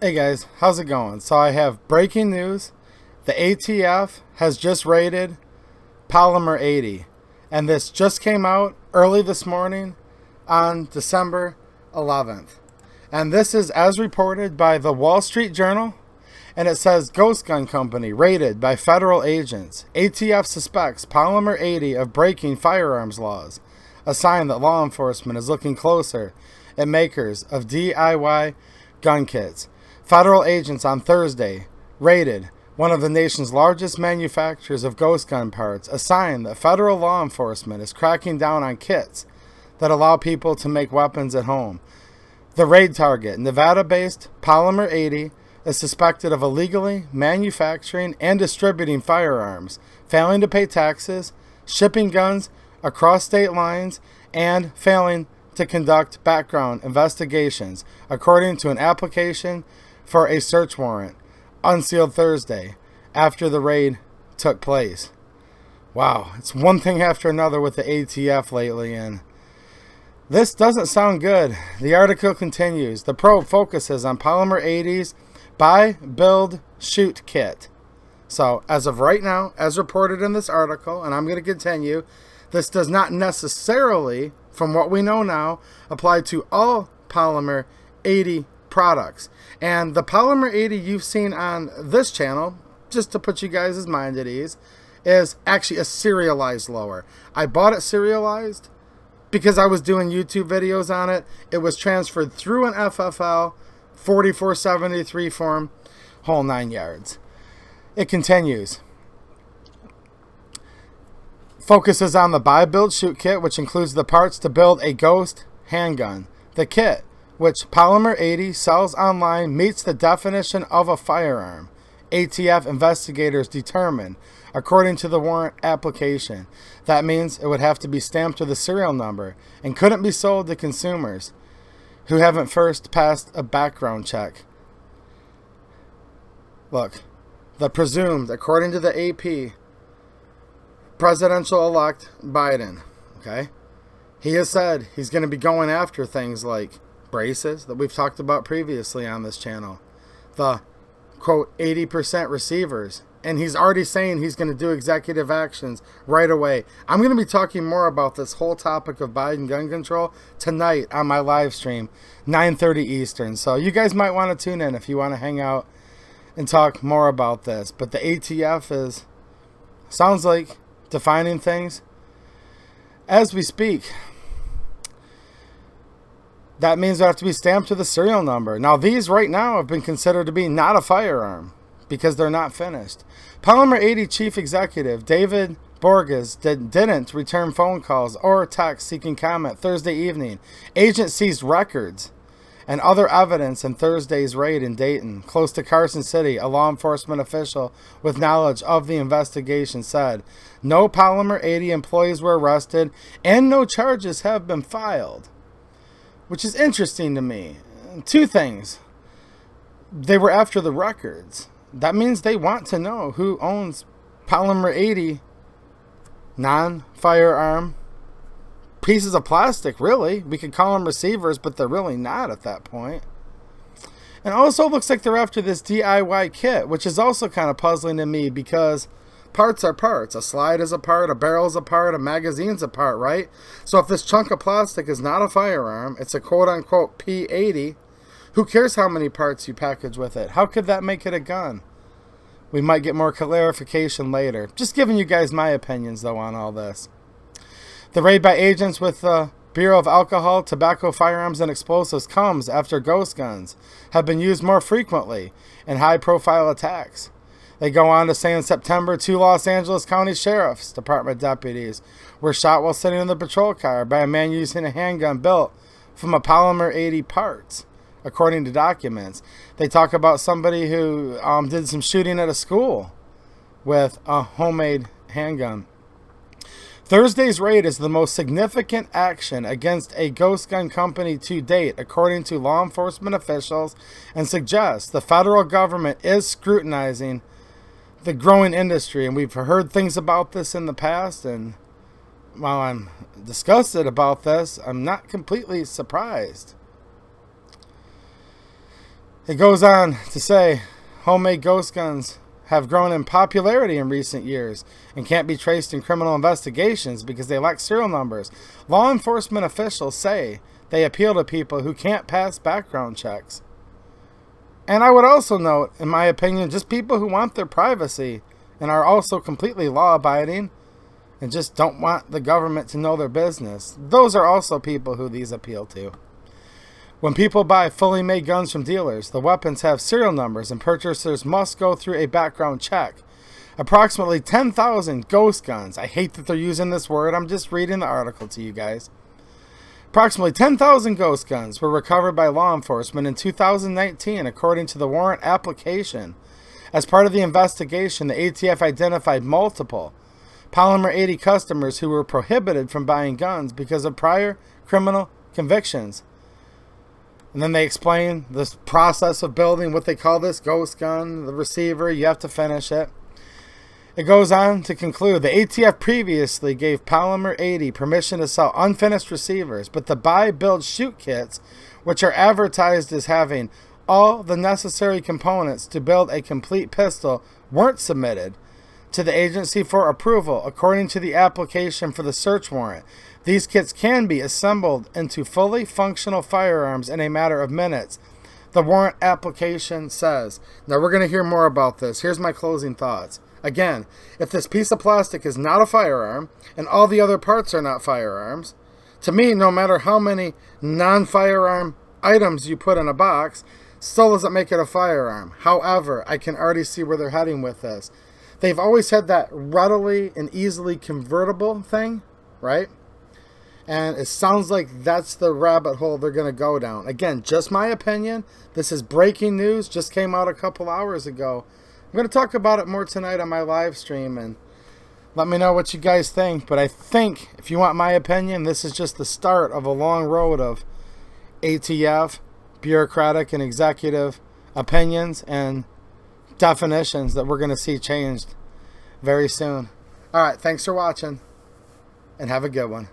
Hey guys, how's it going? So I have breaking news. The ATF has just raided Polymer80, and this just came out early this morning on December 11th. And this is as reported by the Wall Street Journal, and it says Ghost Gun Company raided by federal agents. ATF suspects Polymer80 of breaking firearms laws, a sign that law enforcement is looking closer at makers of DIY gun kits. Federal agents on Thursday raided one of the nation's largest manufacturers of ghost gun parts, a sign that federal law enforcement is cracking down on kits that allow people to make weapons at home. The raid target, Nevada-based Polymer80, is suspected of illegally manufacturing and distributing firearms, failing to pay taxes, shipping guns across state lines, and failing to conduct background investigations, according to an application for a search warrant, unsealed Thursday, after the raid took place. Wow, it's one thing after another with the ATF lately, and this doesn't sound good. The article continues. The probe focuses on Polymer80's Buy, Build, Shoot kit. So, as of right now, as reported in this article, and I'm going to continue, this does not necessarily, from what we know now, apply to all Polymer80 products. And the Polymer80 you've seen on this channel, just to put you guys' mind at ease, is actually a serialized lower. I bought it serialized because I was doing YouTube videos on it. It was transferred through an FFL 4473 form, whole 9 yards. It continues. Focuses on the Buy, Build, Shoot kit, which includes the parts to build a ghost handgun. The kit, which Polymer80 sells online, meets the definition of a firearm. ATF investigators determined, according to the warrant application. That means it would have to be stamped with a serial number and couldn't be sold to consumers who haven't first passed a background check. Look, the presumed, according to the AP, presidential-elect Biden, okay, he has said he's going to be going after things like braces that we've talked about previously on this channel, the quote 80% receivers, and he's already saying he's going to do executive actions right away. I'm going to be talking more about this whole topic of Biden gun control tonight on my live stream, 9:30 Eastern. So you guys might want to tune in if you want to hang out and talk more about this. But the ATF is, sounds like, defining things as we speak. That means they have to be stamped with a serial number. Now, these right now have been considered to be not a firearm because they're not finished. Polymer80 chief executive David Borges didn't return phone calls or texts seeking comment Thursday evening. Agents seized records and other evidence in Thursday's raid in Dayton, close to Carson City. A law enforcement official with knowledge of the investigation said no Polymer80 employees were arrested and no charges have been filed. Which is interesting to me. Two things. They were after the records. That means they want to know who owns Polymer80 non-firearm pieces of plastic, really. We could call them receivers, but they're really not at that point. And also looks like they're after this DIY kit, which is also kind of puzzling to me because parts are parts. A slide is a part, a barrel is a part, a magazine's a part, right? So if this chunk of plastic is not a firearm, it's a quote-unquote P80, who cares how many parts you package with it? How could that make it a gun? We might get more clarification later. Just giving you guys my opinions, though, on all this. The raid by agents with the Bureau of Alcohol, Tobacco, Firearms, and Explosives comes after ghost guns have been used more frequently in high-profile attacks. They go on to say in September, 2 Los Angeles County Sheriff's Department deputies were shot while sitting in the patrol car by a man using a handgun built from a Polymer80 parts, according to documents. They talk about somebody who did some shooting at a school with a homemade handgun. Thursday's raid is the most significant action against a ghost gun company to date, according to law enforcement officials, and suggests the federal government is scrutinizing the growing industry. And we've heard things about this in the past, and while I'm disgusted about this, I'm not completely surprised. It goes on to say homemade ghost guns have grown in popularity in recent years and can't be traced in criminal investigations because they lack serial numbers. Law enforcement officials say they appeal to people who can't pass background checks. And I would also note, in my opinion, just people who want their privacy and are also completely law-abiding and just don't want the government to know their business. Those are also people who these appeal to. When people buy fully made guns from dealers, the weapons have serial numbers and purchasers must go through a background check. Approximately 10,000 ghost guns. I hate that they're using this word. I'm just reading the article to you guys. Approximately 10,000 ghost guns were recovered by law enforcement in 2019, according to the warrant application. As part of the investigation, the ATF identified multiple Polymer80 customers who were prohibited from buying guns because of prior criminal convictions. And then they explain this process of building what they call this ghost gun, the receiver, you have to finish it. It goes on to conclude, the ATF previously gave Polymer80 permission to sell unfinished receivers, but the buy, build, shoot kits, which are advertised as having all the necessary components to build a complete pistol, weren't submitted to the agency for approval, according to the application for the search warrant. These kits can be assembled into fully functional firearms in a matter of minutes, the warrant application says. Now we're going to hear more about this. Here's my closing thoughts. Again, if this piece of plastic is not a firearm and all the other parts are not firearms, to me, no matter how many non-firearm items you put in a box, still doesn't make it a firearm. However, I can already see where they're heading with this. They've always had that readily and easily convertible thing, right? And it sounds like that's the rabbit hole they're going to go down. Again, just my opinion. This is breaking news. Just came out a couple hours ago. I'm going to talk about it more tonight on my live stream. And let me know what you guys think. But I think, if you want my opinion, this is just the start of a long road of ATF, bureaucratic and executive opinions and definitions that we're going to see changed very soon. All right, thanks for watching. And have a good one.